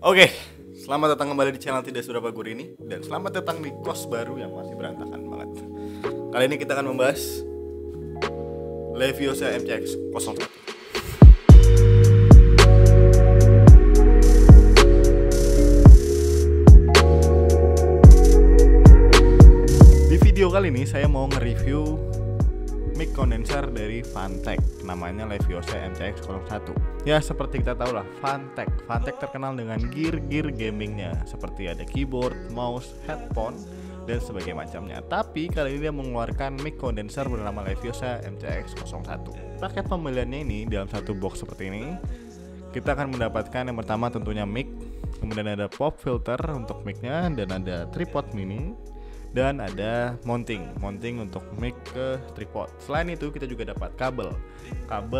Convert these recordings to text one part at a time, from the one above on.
Oke, selamat datang kembali di channel Tidak Seberapa Gurih ini. Dan selamat datang di kos baru yang masih berantakan banget. Kali ini kita akan membahas Leviosa MCX 01. Di video kali ini saya mau nge-review mic condenser dari Fantech, namanya Leviosa MCX 01. Ya seperti kita tahu lah, Fantech terkenal dengan gear gamingnya, seperti ada keyboard, mouse, headphone, dan sebagainya macamnya. Tapi kali ini dia mengeluarkan mic condenser bernama Leviosa MCX 01. Paket pembeliannya ini dalam satu box seperti ini. Kita akan mendapatkan yang pertama tentunya mic, kemudian ada pop filter untuk micnya, dan ada tripod mini, dan ada mounting untuk mic ke tripod. Selain itu kita juga dapat kabel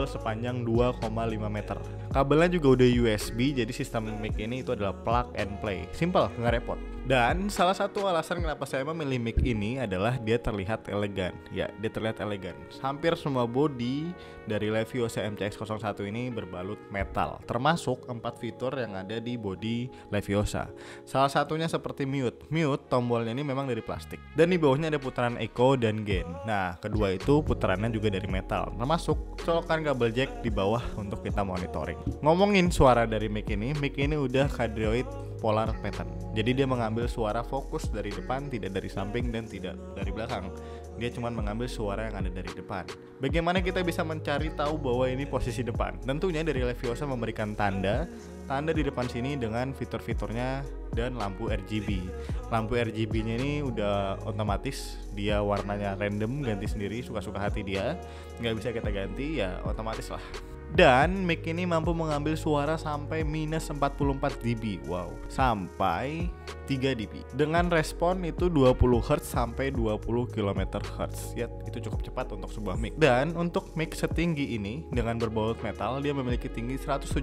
sepanjang 2,5 meter. Kabelnya juga udah USB, jadi sistem mic ini itu adalah plug and play, simple, nggak repot. Dan salah satu alasan kenapa saya memilih mic ini adalah dia terlihat elegan. Ya, dia terlihat elegan. Hampir semua body dari Leviosa MCX 01 ini berbalut metal, termasuk 4 fitur yang ada di body Leviosa. Salah satunya seperti mute, tombolnya ini memang dari plastik. Dan di bawahnya ada putaran echo dan gain. Nah, kedua itu putarannya juga dari metal, termasuk colokan kabel jack di bawah untuk kita monitoring. Ngomongin suara dari mic ini udah Cadrioid polar pattern. Jadi dia mengambil suara fokus dari depan, tidak dari samping dan tidak dari belakang. Dia cuma mengambil suara yang ada dari depan. Bagaimana kita bisa mencari tahu bahwa ini posisi depan? Tentunya dari Leviosa memberikan tanda di depan sini dengan fitur-fiturnya dan lampu RGB. Lampu RGB-nya ini udah otomatis, dia warnanya random, ganti sendiri, suka-suka hati dia. Nggak bisa kita ganti, ya otomatis lah. Dan mic ini mampu mengambil suara sampai minus 44 dB. Wow, sampai 3 dB. Dengan respon itu 20 Hz sampai 20 km/Hz. Ya, itu cukup cepat untuk sebuah mic. Dan untuk mic setinggi ini dengan berbaut metal, dia memiliki tinggi 175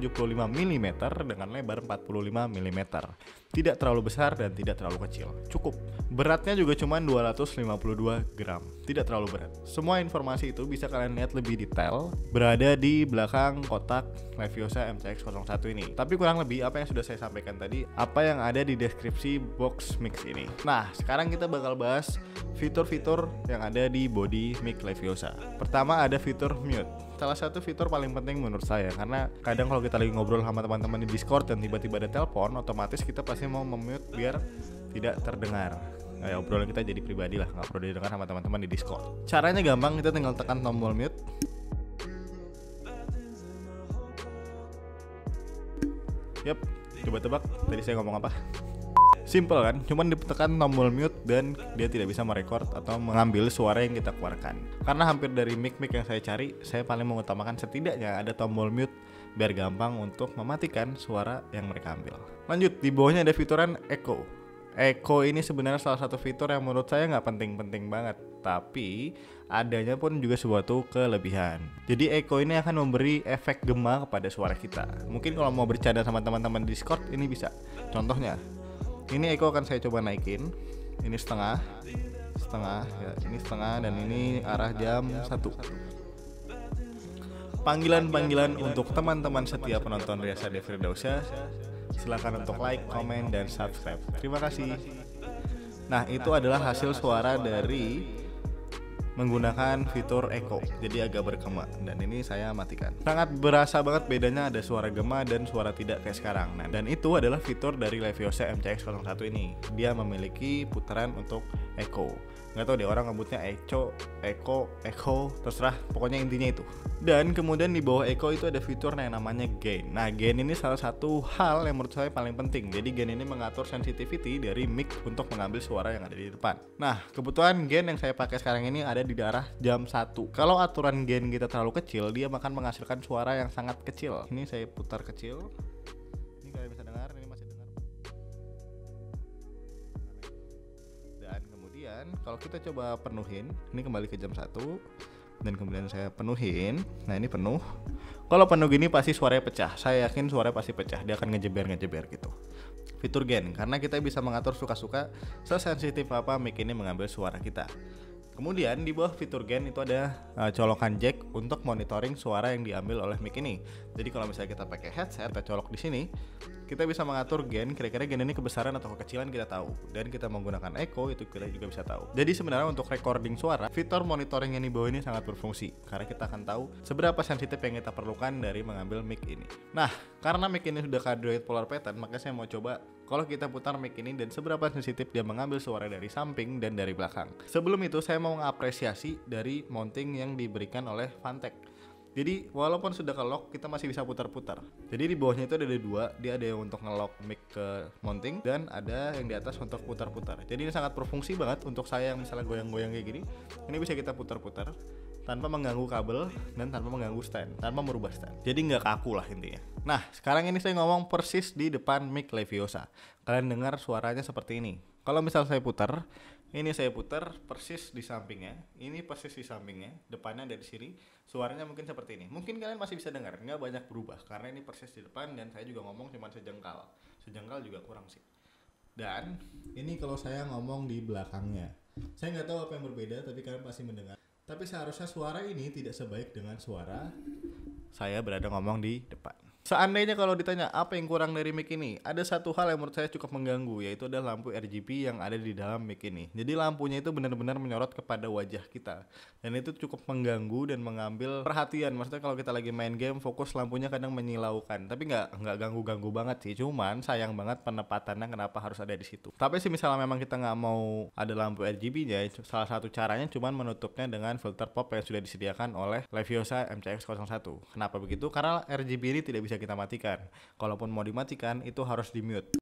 mm dengan lebar 45 mm. Tidak terlalu besar dan tidak terlalu kecil. Cukup. Beratnya juga cuma 252 gram. Tidak terlalu berat. Semua informasi itu bisa kalian lihat lebih detail berada di belakang kotak Leviosa MCX 01 ini. Tapi kurang lebih apa yang sudah saya sampaikan tadi, apa yang ada di deskripsi box mix ini. Nah, sekarang kita bakal bahas fitur-fitur yang ada di body mic Leviosa. Pertama ada fitur mute. Salah satu fitur paling penting menurut saya, karena kadang kalau kita lagi ngobrol sama teman-teman di Discord dan tiba-tiba ada telepon, otomatis kita pasti mau memute biar tidak terdengar. Ya, obrolan kita jadi pribadi lah, nggak perlu didengar sama teman-teman di Discord. Caranya gampang, kita tinggal tekan tombol mute. Yap, coba tebak tadi saya ngomong apa? Simple kan, cuman ditekan tombol mute dan dia tidak bisa merekord atau mengambil suara yang kita keluarkan. Karena hampir dari mic yang saya cari, saya paling mengutamakan setidaknya ada tombol mute biar gampang untuk mematikan suara yang mereka ambil. Lanjut, di bawahnya ada fituran echo. Echo ini sebenarnya salah satu fitur yang menurut saya nggak penting-penting banget, tapi adanya pun juga suatu kelebihan. Jadi echo ini akan memberi efek gema kepada suara kita. Mungkin kalau mau bercanda sama teman-teman di Discord ini bisa. Contohnya, ini echo akan saya coba naikin. Ini setengah ya, ini setengah dan ini arah jam 1. Panggilan untuk teman-teman setia penonton Riasa De Firdausyah, silakan untuk like, komen, dan subscribe. Terima kasih. Nah, itu adalah hasil suara dari menggunakan fitur echo, jadi agak bergema, dan ini saya matikan. Sangat berasa banget bedanya ada suara gema dan suara tidak kayak sekarang. Nah, dan itu adalah fitur dari Leviosa MCX 01 ini. Dia memiliki putaran untuk echo. Nggak tahu deh orang nyebutnya echo, terserah, pokoknya intinya itu. Dan kemudian di bawah echo itu ada fitur yang namanya gain. Nah, gain ini salah satu hal yang menurut saya paling penting. Jadi gain ini mengatur sensitivity dari mic untuk mengambil suara yang ada di depan. Nah, kebetulan gain yang saya pakai sekarang ini ada di daerah jam 1. Kalau aturan gain kita terlalu kecil, dia akan menghasilkan suara yang sangat kecil. Ini saya putar kecil. Ini kalian bisa dengar, ini masih dengar. Dan kemudian kalau kita coba penuhin, ini kembali ke jam 1 dan kemudian saya penuhin. Nah, ini penuh. Kalau penuh gini pasti suaranya pecah. Saya yakin suaranya pasti pecah. Dia akan ngejeber gitu. Fitur gain, karena kita bisa mengatur suka-suka sesensitif apa mic ini mengambil suara kita. Kemudian di bawah fitur gain itu ada colokan jack untuk monitoring suara yang diambil oleh mic ini. Jadi kalau misalnya kita pakai headset, kita colok di sini, kita bisa mengatur gain, kira-kira gain ini kebesaran atau kekecilan kita tahu. Dan kita menggunakan echo, itu kita juga bisa tahu. Jadi sebenarnya untuk recording suara, fitur monitoring yang di bawah ini sangat berfungsi, karena kita akan tahu seberapa sensitif yang kita perlukan dari mengambil mic ini. Nah, karena mic ini sudah cardioid polar pattern, maka saya mau coba kalau kita putar mic ini dan seberapa sensitif dia mengambil suara dari samping dan dari belakang. Sebelum itu saya mau mengapresiasi dari mounting yang diberikan oleh Fantech. Jadi walaupun sudah ke lock, kita masih bisa putar-putar. Jadi di bawahnya itu ada dua, dia ada yang untuk nge-lock mic ke mounting dan ada yang di atas untuk putar-putar. Jadi ini sangat berfungsi banget untuk saya yang misalnya goyang-goyang kayak gini. Ini bisa kita putar-putar tanpa mengganggu kabel dan tanpa mengganggu stand, tanpa merubah stand. Jadi nggak kaku lah intinya. Nah, sekarang ini saya ngomong persis di depan mic Leviosa. Kalian dengar suaranya seperti ini. Kalau misal saya putar, ini saya putar persis di sampingnya, ini persis di sampingnya, depannya dari sini, suaranya mungkin seperti ini. Mungkin kalian masih bisa dengar, nggak banyak berubah, karena ini persis di depan dan saya juga ngomong cuma sejengkal juga kurang sih. Dan ini kalau saya ngomong di belakangnya, saya nggak tahu apa yang berbeda, tapi kalian pasti mendengar. Tapi seharusnya suara ini tidak sebaik dengan suara saya berada ngomong di depan. Seandainya kalau ditanya apa yang kurang dari mic ini, ada satu hal yang menurut saya cukup mengganggu, yaitu adalah lampu RGB yang ada di dalam mic ini. Jadi lampunya itu benar-benar menyorot kepada wajah kita, dan itu cukup mengganggu dan mengambil perhatian. Maksudnya kalau kita lagi main game, fokus lampunya kadang menyilaukan, tapi nggak ganggu-ganggu banget sih. Cuman sayang banget penempatannya kenapa harus ada di situ. Tapi sih misalnya memang kita nggak mau ada lampu RGB-nya, salah satu caranya cuman menutupnya dengan filter pop yang sudah disediakan oleh Leviosa MCX01. Kenapa begitu? Karena RGB ini tidak bisa kita matikan. Kalaupun mau dimatikan, itu harus di mute.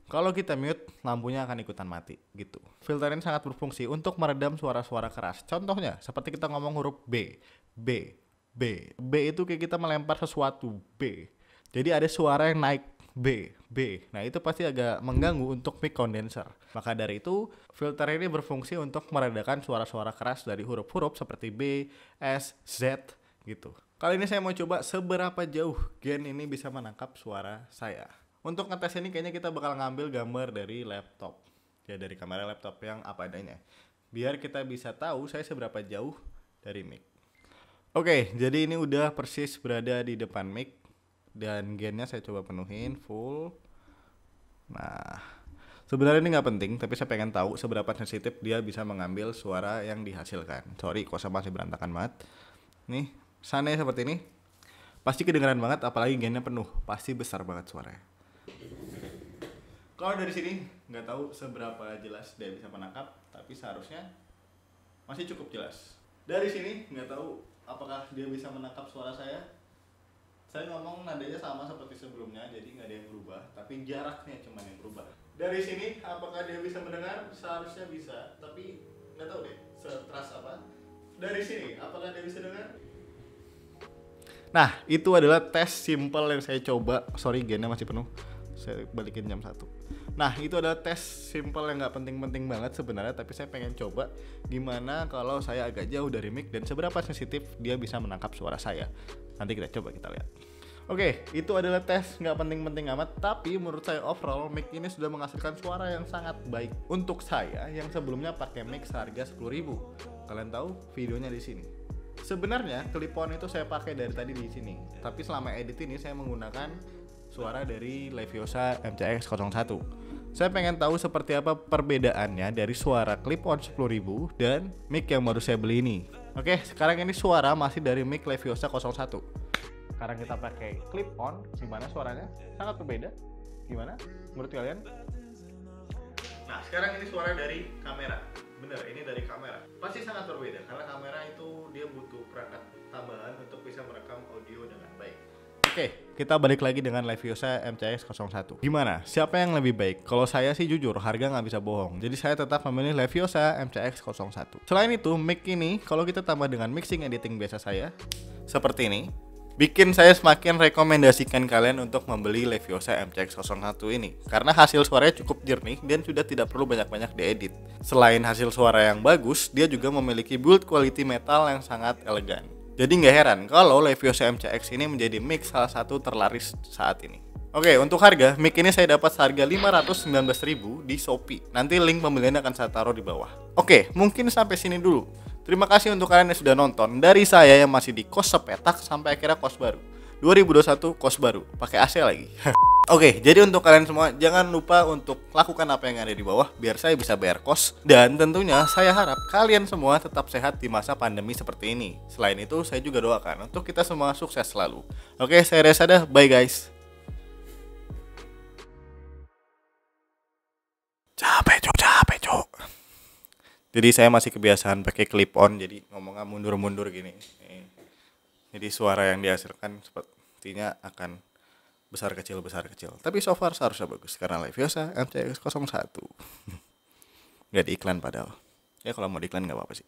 Kalau kita mute, lampunya akan ikutan mati gitu. Filter ini sangat berfungsi untuk meredam suara-suara keras. Contohnya, seperti kita ngomong huruf B. B itu kayak kita melempar sesuatu, B. Jadi ada suara yang naik, B. Nah itu pasti agak mengganggu untuk mic condenser. Maka dari itu, filter ini berfungsi untuk meredakan suara-suara keras dari huruf-huruf seperti B, S, Z gitu. Kali ini saya mau coba seberapa jauh gain ini bisa menangkap suara saya. Untuk ngetes ini kayaknya kita bakal ngambil gambar dari laptop. Ya dari kamera laptop yang apa adanya. Biar kita bisa tahu saya seberapa jauh dari mic. Oke, jadi ini udah persis berada di depan mic. Dan gainnya saya coba penuhin full. Nah, sebenarnya ini nggak penting, tapi saya pengen tahu seberapa sensitif dia bisa mengambil suara yang dihasilkan. Sorry, kok saya masih berantakan banget. Nih, seandainya seperti ini, pasti kedengaran banget, apalagi gainnya penuh, pasti besar banget suaranya. Kalau dari sini nggak tahu seberapa jelas dia bisa menangkap, tapi seharusnya masih cukup jelas. Dari sini nggak tahu apakah dia bisa menangkap suara saya. Saya ngomong nadanya sama seperti sebelumnya, jadi nggak ada yang berubah, tapi jaraknya cuma yang berubah. Dari sini apakah dia bisa mendengar? Seharusnya bisa, tapi nggak tahu deh seteras apa. Dari sini apakah dia bisa dengar? Nah, itu adalah tes simple yang saya coba. Sorry, gainnya masih penuh. Saya balikin jam 1. Nah, itu adalah tes simple yang gak penting-penting banget sebenarnya, tapi saya pengen coba gimana kalau saya agak jauh dari mic dan seberapa sensitif dia bisa menangkap suara saya. Nanti kita lihat. Oke, itu adalah tes gak penting-penting amat, tapi menurut saya overall mic ini sudah menghasilkan suara yang sangat baik untuk saya yang sebelumnya pakai mic seharga 10.000. Kalian tahu videonya di sini. Sebenarnya clip-on itu saya pakai dari tadi di sini, tapi selama edit ini saya menggunakan suara dari Leviosa MCX01. Saya pengen tahu seperti apa perbedaannya dari suara clip-on 10.000 dan mic yang baru saya beli ini. Oke, sekarang ini suara masih dari mic Leviosa 01. Sekarang kita pakai clip-on, gimana suaranya? Sangat berbeda. Gimana menurut kalian? Nah, sekarang ini suara dari kamera. Bener, ini dari kamera. Pasti sangat berbeda karena kamera itu dia butuh perangkat tambahan untuk bisa merekam audio dengan baik. Oke, kita balik lagi dengan Leviosa MCX01. Gimana? Siapa yang lebih baik? Kalau saya sih jujur, harga nggak bisa bohong. Jadi saya tetap memilih Leviosa MCX01. Selain itu, mic ini kalau kita tambah dengan mixing editing biasa saya, seperti ini, bikin saya semakin rekomendasikan kalian untuk membeli Leviosa MCX01 ini. Karena hasil suaranya cukup jernih dan sudah tidak perlu banyak-banyak diedit. Selain hasil suara yang bagus, dia juga memiliki build quality metal yang sangat elegan. Jadi nggak heran kalau Leviosa MCX ini menjadi mic salah satu terlaris saat ini. Oke, untuk harga, mic ini saya dapat seharga 519.000 di Shopee. Nanti link pembeliannya akan saya taruh di bawah. Oke, mungkin sampai sini dulu. Terima kasih untuk kalian yang sudah nonton. Dari saya yang masih di kos sepetak sampai akhirnya kos baru 2021 kos baru pakai AC lagi. Oke, jadi untuk kalian semua jangan lupa untuk lakukan apa yang ada di bawah biar saya bisa bayar kos. Dan tentunya saya harap kalian semua tetap sehat di masa pandemi seperti ini. Selain itu saya juga doakan untuk kita semua sukses selalu. Oke, saya Reza dah, bye guys. Capek cok. Jadi saya masih kebiasaan pakai clip on, jadi ngomongnya mundur-mundur gini. Jadi suara yang dihasilkan sepertinya akan besar kecil. Tapi so far seharusnya bagus karena Leviosa MCX01. Gak di iklan padahal. Ya kalau mau di iklan gak apa-apa sih.